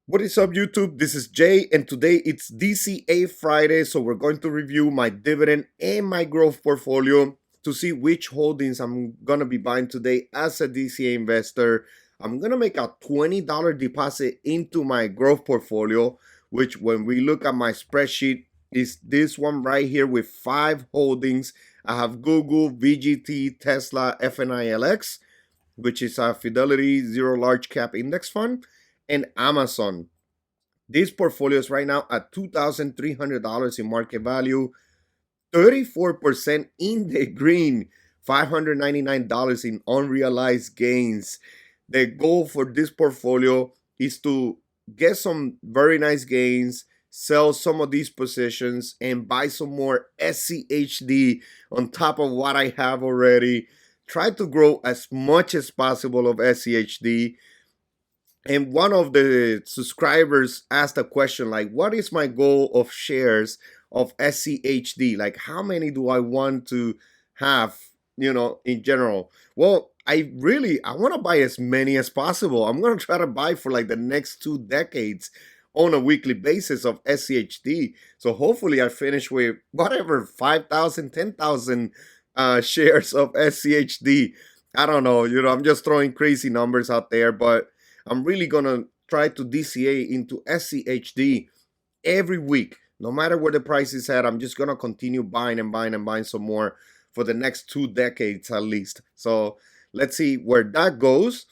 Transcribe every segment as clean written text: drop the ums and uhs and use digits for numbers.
What is up, YouTube? This is Jay, and today it's DCA Friday, so we're going to review my dividend and my growth portfolio to see which holdings I'm gonna be buying today as a DCA investor. I'm gonna make a $20 deposit into my growth portfolio, which when we look at my spreadsheet is this one right here with 5 holdings. I have Google, VGT, Tesla, FNILX, which is a Fidelity Zero Large Cap Index Fund, and Amazon. This portfolio is right now at $2,300 in market value, 34% in the green, $599 in unrealized gains. The goal for this portfolio is to get some very nice gains, sell some of these positions, and buy some more SCHD on top of what I have already. Try to grow as much as possible of SCHD. And one of the subscribers asked a question like, what is my goal of shares of SCHD? Like, how many do I want to have, in general? Well, I want to buy as many as possible. I'm going to try to buy for like the next 2 decades on a weekly basis of SCHD. So hopefully I finish with whatever, 5,000, 10,000 shares of SCHD. I don't know, I'm just throwing crazy numbers out there, but I'm really gonna try to DCA into SCHD every week. No matter where the price is at, I'm just gonna continue buying and buying and buying some more for the next 2 decades at least. So let's see where that goes.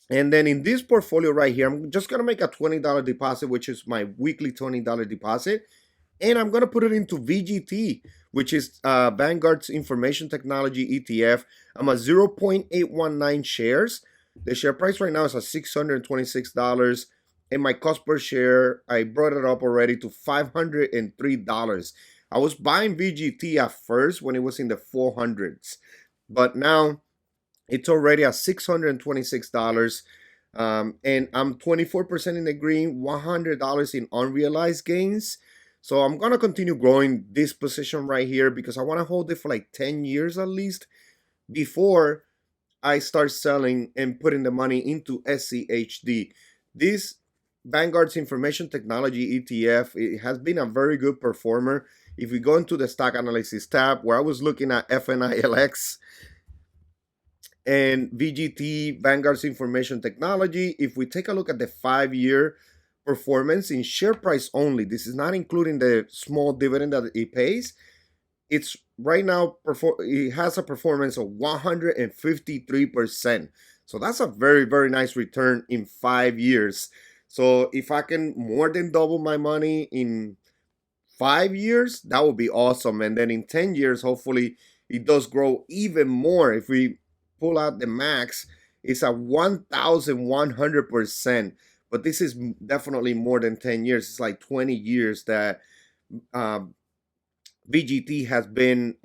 And then in this portfolio right here, I'm just gonna make a $20 deposit, which is my weekly $20 deposit. And I'm gonna put it into VGT, which is Vanguard's Information Technology ETF. I'm at 0.819 shares. The share price right now is at $626, and my cost per share, I brought it up already to $503. I was buying VGT at first when it was in the 400s, but now it's already at $626, and I'm 24% in the green, $100 in unrealized gains. So I'm gonna continue growing this position right here because I want to hold it for like 10 years at least before I start selling and putting the money into SCHD. This Vanguard's Information Technology ETF, it has been a very good performer. If we go into the stock analysis tab where I was looking at FNILX and VGT, Vanguard's Information Technology, if we take a look at the 5-year performance in share price only, this is not including the small dividend that it pays, it's right now it has a performance of 153%. So that's a very, very nice return in 5 years. So if I can more than double my money in 5 years, that would be awesome. And then in 10 years, hopefully it does grow even more. If we pull out the max, it's at 1,100%. But this is definitely more than 10 years. It's like 20 years that VGT has been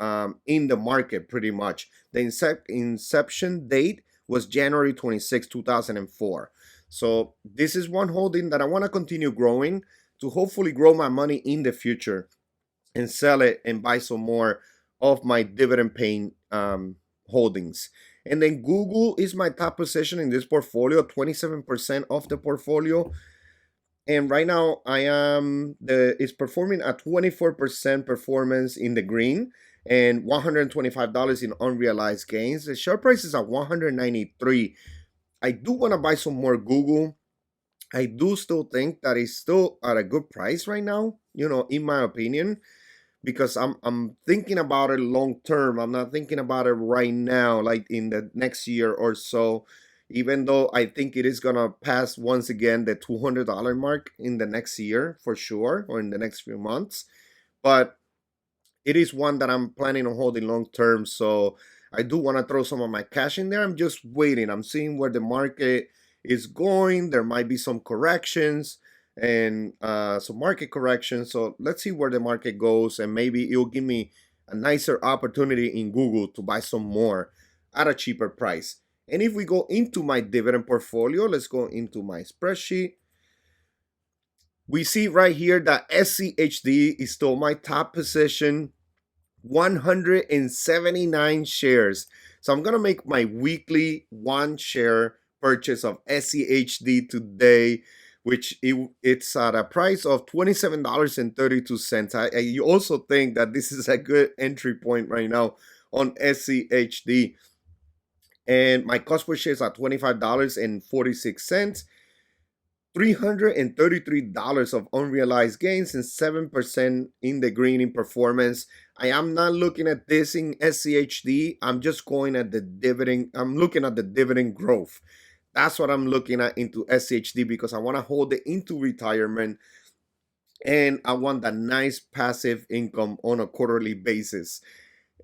in the market pretty much. The inception date was January 26, 2004. So this is one holding that I want to continue growing to hopefully grow my money in the future and sell it and buy some more of my dividend paying holdings. And then Google is my top position in this portfolio, 27% of the portfolio. And right now it's performing at 24% performance in the green and $125 in unrealized gains. The share price is at 193. I do want to buy some more Google. I do still think that it's still at a good price right now, in my opinion, because I'm thinking about it long term. I'm not thinking about it right now, like in the next year or so. Even though I think it is gonna pass once again the $200 mark in the next year for sure, or in the next few months. But it is one that I'm planning on holding long term. So I do want to throw some of my cash in there. I'm just waiting. I'm seeing where the market is going. There might be some corrections and some market corrections. So let's see where the market goes, and maybe it'll give me a nicer opportunity in Google to buy some more at a cheaper price. And if we go into my dividend portfolio, let's go into my spreadsheet. We see right here that SCHD is still my top position, 179 shares. So I'm going to make my weekly 1 share purchase of SCHD today, which it's at a price of $27.32. I also think that this is a good entry point right now on SCHD. And my cost per share is at $25.46. $333 of unrealized gains and 7% in the green in performance. I am not looking at this in SCHD. I'm just going at the dividend. I'm looking at the dividend growth. That's what I'm looking at into SCHD because I want to hold it into retirement and I want that nice passive income on a quarterly basis.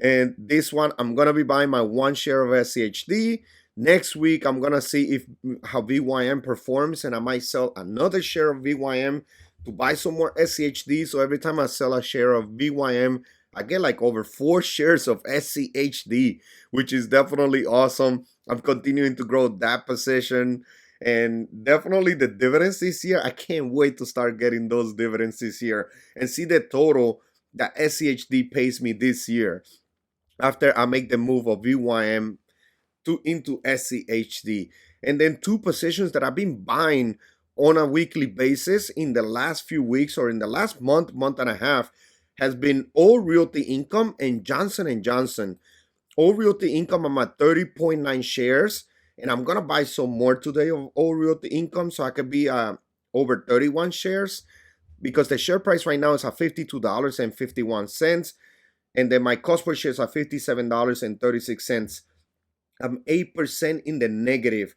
And this one, I'm gonna be buying my one share of SCHD. Next week, I'm gonna see if how VYM performs, and I might sell another share of VYM to buy some more SCHD. So every time I sell a share of VYM, I get like over 4 shares of SCHD, which is definitely awesome. I'm continuing to grow that position. And definitely the dividends this year, I can't wait to start getting those dividends this year and see the total that SCHD pays me this year after I make the move of VYM into SCHD. And then 2 positions that I've been buying on a weekly basis in the last few weeks or in the last month and a half has been All Realty Income and Johnson & Johnson. All Realty Income, I'm at 30.9 shares, and I'm gonna buy some more today of All Realty Income so I could be over 31 shares because the share price right now is at $52.51, and then my cost per share is at $57.36. I'm 8% in the negative,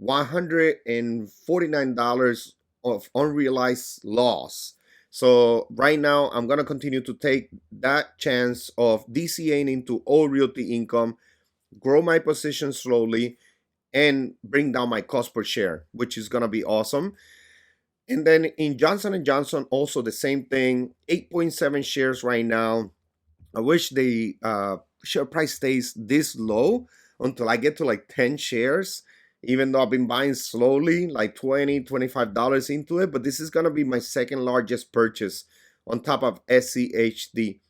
$149 of unrealized loss. So right now, I'm gonna continue to take that chance of DCAing into All Realty Income, grow my position slowly, and bring down my cost per share, which is gonna be awesome. And then in Johnson & Johnson, also the same thing, 8.7 shares right now. I wish the share price stays this low until I get to like 10 shares, even though I've been buying slowly, like $20, $25 into it. But this is going to be my second largest purchase on top of SCHD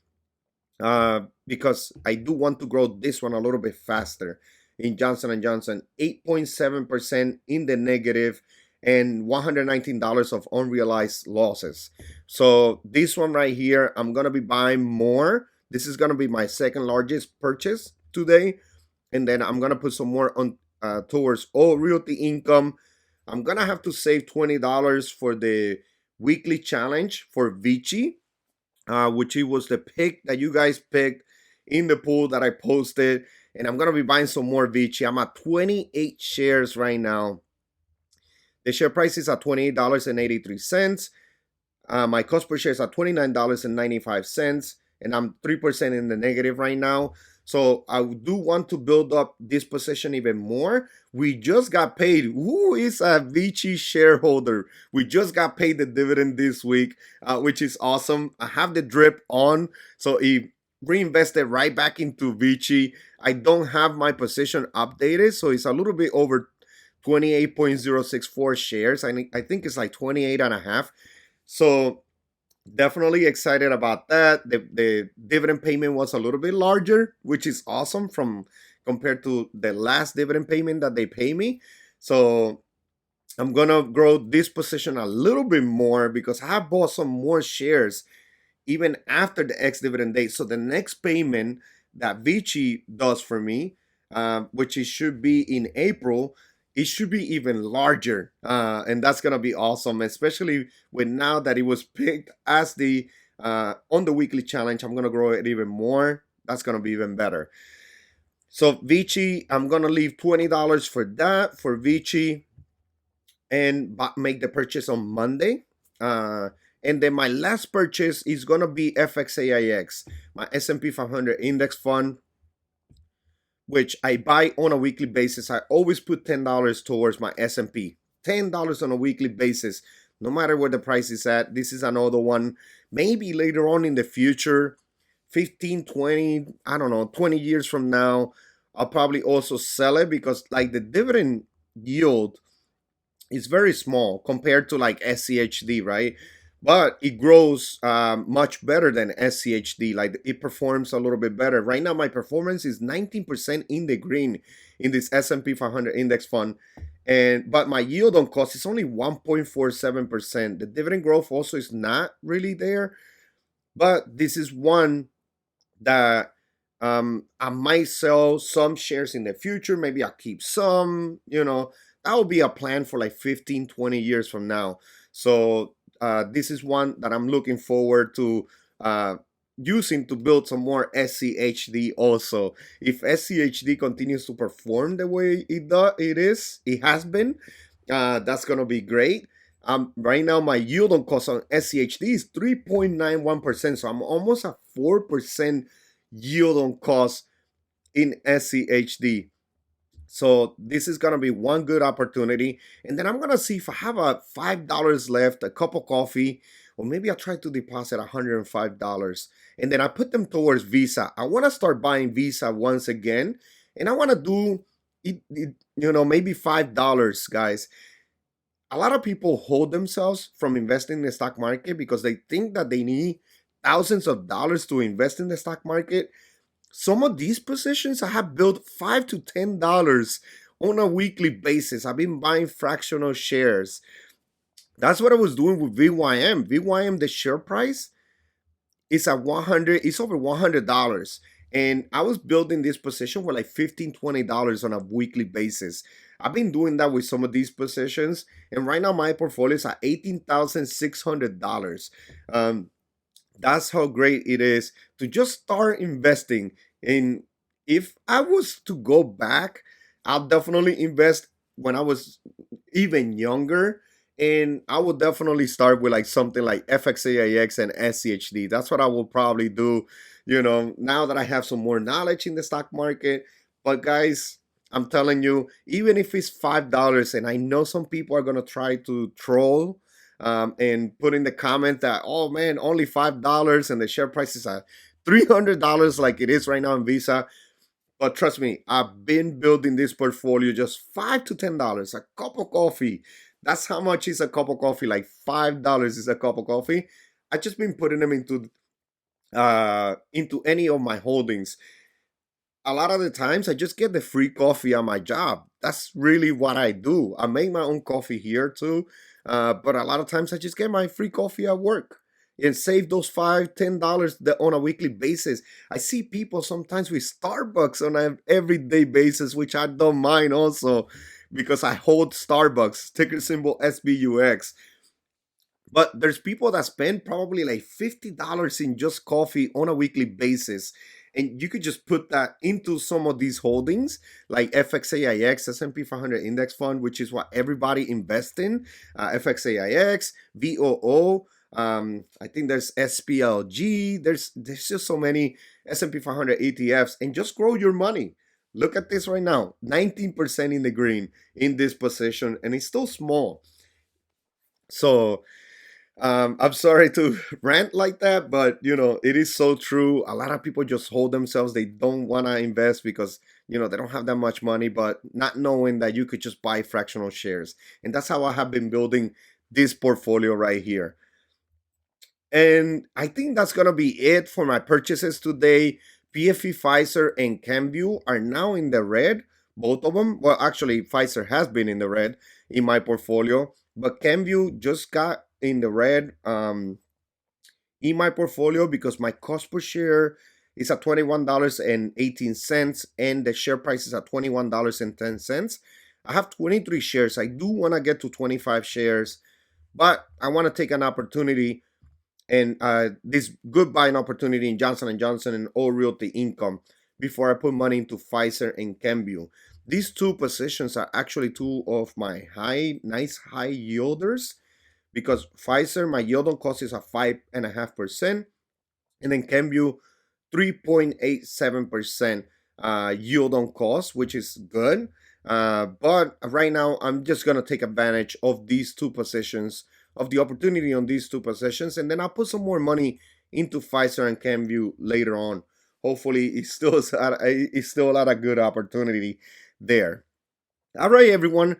because I do want to grow this one a little bit faster in Johnson & Johnson. 8.7% in the negative and $119 of unrealized losses. So this one right here, I'm going to be buying more. This is going to be my second largest purchase today. And then I'm going to put some more on towards All Realty Income. I'm going to have to save $20 for the weekly challenge for Vici, which it was the pick that you guys picked in the pool that I posted. And I'm going to be buying some more Vici. I'm at 28 shares right now. The share price is at $28.83. My cost per share is at $29.95, and I'm 3% in the negative right now. So I do want to build up this position even more. We just got paid. Who is a Vici shareholder? We just got paid the dividend this week, which is awesome. I have the drip on, so it reinvested right back into Vici. I don't have my position updated, so it's a little bit over 28.064 shares. I think it's like 28 and a half. So definitely excited about that. The dividend payment was a little bit larger, which is awesome from compared to the last dividend payment that they pay me. So I'm gonna grow this position a little bit more because I have bought some more shares even after the ex-dividend date. So the next payment that Vici does for me, which it should be in April, it should be even larger, and that's gonna be awesome, especially with now that it was picked as the on the weekly challenge. I'm gonna grow it even more. That's gonna be even better. So Vici, I'm gonna leave $20 for that for Vici, and make the purchase on Monday. And then my last purchase is gonna be FXAIX, my S&P 500 index fund, which I buy on a weekly basis. I always put $10 towards my S&P. $10 on a weekly basis, no matter where the price is at. This is another one. Maybe later on in the future, 15, 20, I don't know, 20 years from now, I'll probably also sell it because like the dividend yield is very small compared to like SCHD, right? but it grows much better than SCHD. Like it performs a little bit better. Right now, my performance is 19% in the green in this S&P 500 index fund, and but my yield on cost is only 1.47%. The dividend growth also is not really there, but this is one that I might sell some shares in the future. Maybe I'll keep some, that will be a plan for like 15, 20 years from now. So this is one that I'm looking forward to using to build some more SCHD also. If SCHD continues to perform the way it has been, that's gonna be great. Right now my yield on cost on SCHD is 3.91%, so I'm almost at 4% yield on cost in SCHD. So this is gonna be one good opportunity. And then I'm gonna see if I have a $5 left, a cup of coffee, or maybe I'll try to deposit $105. And then I put them towards Visa. I wanna start buying Visa once again. And I wanna do maybe $5, guys. A lot of people hold themselves from investing in the stock market because they think that they need thousands of dollars to invest in the stock market. Some of these positions I have built $5 to $10 on a weekly basis. I've been buying fractional shares. That's what I was doing with VYM. VYM, the share price is at 100, it's over $100. And I was building this position with like $15 to $20 on a weekly basis. I've been doing that with some of these positions. And right now my portfolio is at $18,600. That's how great it is to just start investing. And if I was to go back, I'll definitely invest when I was even younger. And I would definitely start with like something like FXAIX and SCHD. That's what I will probably do, now that I have some more knowledge in the stock market. But guys, I'm telling you, even if it's $5, and I know some people are gonna try to troll and put in the comment that, oh man, only $5 and the share price is at $300 like it is right now in Visa. But trust me, I've been building this portfolio just $5 to $10, a cup of coffee. That's how much is a cup of coffee. Like $5 is a cup of coffee. I just been putting them into any of my holdings. A lot of the times I just get the free coffee on my job. That's really what I do. I make my own coffee here too, but a lot of times I just get my free coffee at work and save those $5, $10 on a weekly basis. I see people sometimes with Starbucks on an everyday basis, which I don't mind also because I hold Starbucks, ticker symbol SBUX. But there's people that spend probably like $50 in just coffee on a weekly basis. And you could just put that into some of these holdings like FXAIX, S&P 500 Index Fund, which is what everybody invests in. FXAIX, VOO, I think there's SPLG. There's just so many S&P 500 ETFs. And just grow your money. Look at this right now, 19% in the green in this position. And it's still small. So I'm sorry to rant like that, but it is so true. A lot of people just hold themselves. They don't want to invest because they don't have that much money, but not knowing that you could just buy fractional shares. And that's how I have been building this portfolio right here. And I think that's gonna be it for my purchases today. PFE, Pfizer, and Camview are now in the red. Both of them. Well, actually, Pfizer has been in the red in my portfolio, but Camview just got in the red in my portfolio because my cost per share is at $21.18 and the share price is at $21.10. I have 23 shares. I do want to get to 25 shares, but I want to take an opportunity and this good buying opportunity in Johnson & Johnson and All Realty Income before I put money into Pfizer and Camview. These two positions are actually two of my nice high yielders because Pfizer, my yield on cost is at 5.5%, and then Camview 3.87% yield on cost, which is good. But right now, I'm just gonna take advantage of these two positions, of the opportunity on these two positions, and then I'll put some more money into Pfizer and Camview later on. Hopefully, it's still a lot of good opportunity there. All right, everyone.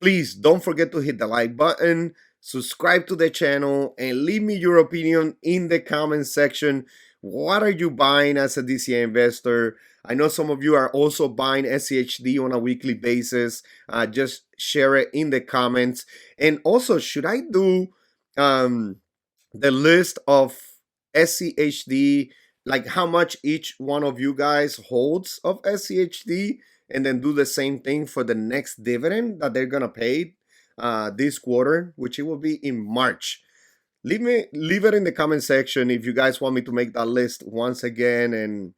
Please don't forget to hit the like button, subscribe to the channel, and leave me your opinion in the comment section. What are you buying as a DCA investor? I know some of you are also buying SCHD on a weekly basis. Just share it in the comments. And also, should I do um, the list of SCHD, like how much each one of you guys holds of SCHD, and then do the same thing for the next dividend that they're gonna pay this quarter, which it will be in March. Leave it in the comment section if you guys want me to make that list once again, and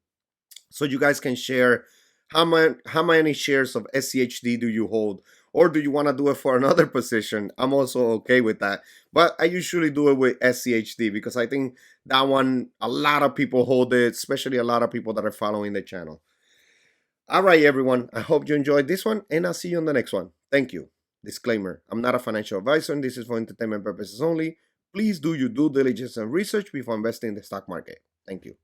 so you guys can share how many shares of SCHD do you hold, or do you want to do it for another position? I'm also okay with that, but I usually do it with SCHD because I think that one a lot of people hold it, especially a lot of people that are following the channel. All right, everyone, I hope you enjoyed this one, and I'll see you on the next one. Thank you. Disclaimer: I'm not a financial advisor, and this is for entertainment purposes only. Please do your due diligence and research before investing in the stock market. Thank you.